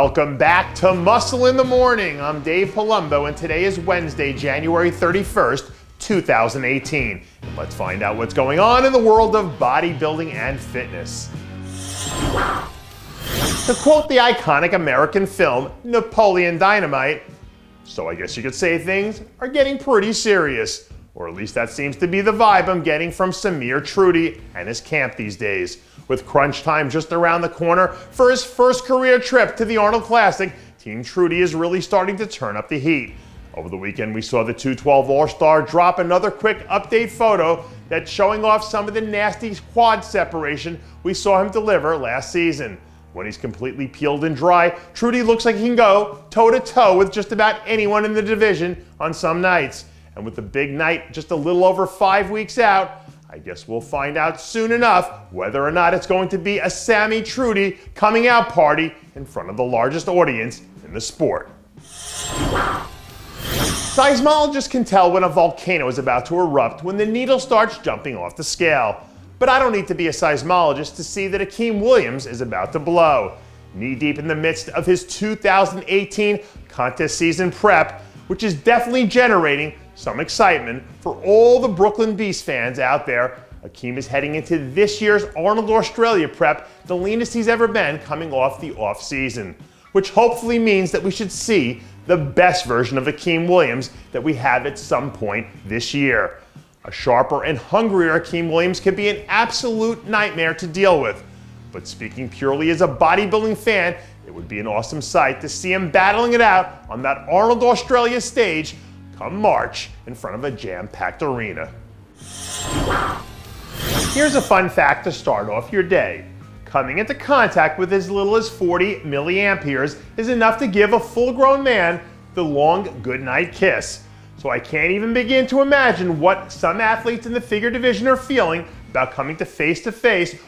Welcome back to Muscle in the Morning. I'm Dave Palumbo, and today is Wednesday, January 31st, 2018. And let's find out what's going on in the world of bodybuilding and fitness. To quote the iconic American film, Napoleon Dynamite, so I guess you could say things are getting pretty serious. Or at least that seems to be the vibe I'm getting from Samir Troudi and his camp these days. With crunch time just around the corner for his first career trip to the Arnold Classic, Team Trudy is really starting to turn up the heat. Over the weekend, we saw the 212 All-Star drop another quick update photo that's showing off some of the nasty quad separation we saw him deliver last season. When he's completely peeled and dry, Trudy looks like he can go toe-to-toe with just about anyone in the division on some nights. And with the big night just a little over 5 weeks out, I guess we'll find out soon enough whether or not it's going to be a Sammy Trudy coming out party in front of the largest audience in the sport. Seismologists can tell when a volcano is about to erupt when the needle starts jumping off the scale. But I don't need to be a seismologist to see that Akim Williams is about to blow. Knee-deep in the midst of his 2018 contest season prep, which is definitely generating some excitement for all the Brooklyn Beast fans out there. Akim is heading into this year's Arnold Australia prep, the leanest he's ever been coming off the off-season, which hopefully means that we should see the best version of Hakeem Williams that we have at some point this year. A sharper and hungrier Hakeem Williams could be an absolute nightmare to deal with. But speaking purely as a bodybuilding fan, it would be an awesome sight to see him battling it out on that Arnold Australia stage come March in front of a jam-packed arena. Here's a fun fact to start off your day. Coming into contact with as little as 40 milliamperes is enough to give a full-grown man the long goodnight kiss. So I can't even begin to imagine what some athletes in the figure division are feeling about coming to face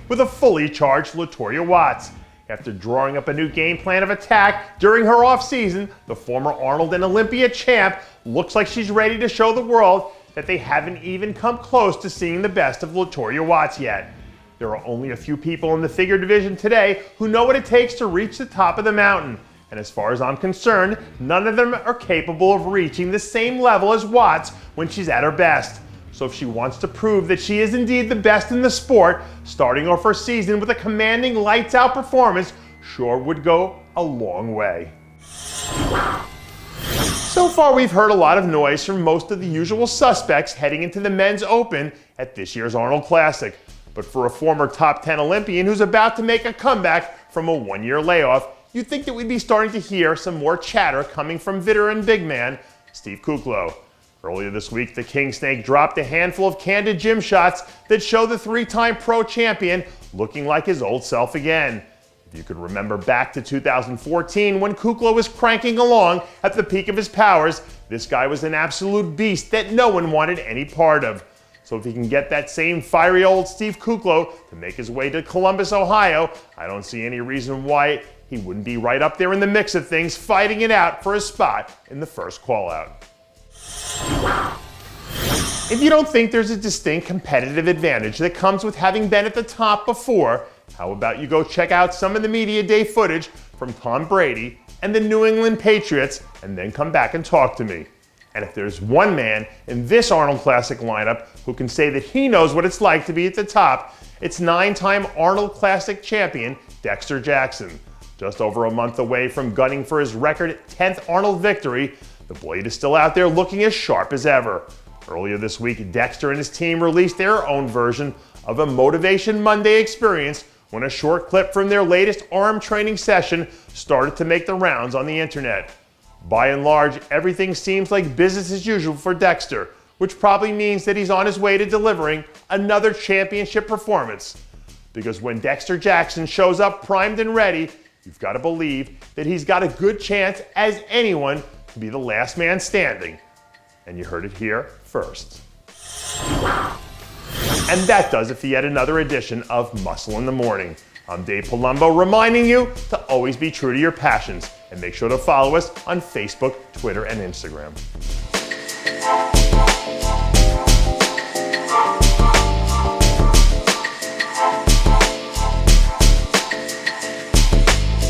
with a fully charged Latoya Watts. After drawing up a new game plan of attack during her off-season, the former Arnold and Olympia champ looks like she's ready to show the world that they haven't even come close to seeing the best of Latorya Watts yet. There are only a few people in the figure division today who know what it takes to reach the top of the mountain. And as far as I'm concerned, none of them are capable of reaching the same level as Watts when she's at her best. So if she wants to prove that she is indeed the best in the sport, starting off her season with a commanding lights-out performance sure would go a long way. So far, we've heard a lot of noise from most of the usual suspects heading into the men's open at this year's Arnold Classic. But for a former top 10 Olympian who's about to make a comeback from a one-year layoff, you'd think that we'd be starting to hear some more chatter coming from veteran big man Steve Kuklo. Earlier this week, the King Snake dropped a handful of candid gym shots that show the three-time pro champion looking like his old self again. If you could remember back to 2014 when Kukla was cranking along at the peak of his powers, this guy was an absolute beast that no one wanted any part of. So if he can get that same fiery old Steve Kuklo to make his way to Columbus, Ohio, I don't see any reason why he wouldn't be right up there in the mix of things, fighting it out for a spot in the first call-out. If you don't think there's a distinct competitive advantage that comes with having been at the top before, how about you go check out some of the media day footage from Tom Brady and the New England Patriots and then come back and talk to me. And if there's one man in this Arnold Classic lineup who can say that he knows what it's like to be at the top, it's 9-time Arnold Classic champion Dexter Jackson. Just over a month away from gunning for his record 10th Arnold victory, the Blade is still out there looking as sharp as ever. Earlier this week, Dexter and his team released their own version of a Motivation Monday experience when a short clip from their latest arm training session started to make the rounds on the internet. By and large, everything seems like business as usual for Dexter, which probably means that he's on his way to delivering another championship performance. Because when Dexter Jackson shows up primed and ready, you've got to believe that he's got a good chance as anyone to be the last man standing. And you heard it here first. And that does it for yet another edition of Muscle in the Morning. I'm Dave Palumbo, reminding you to always be true to your passions, and make sure to follow us on Facebook, Twitter, and Instagram.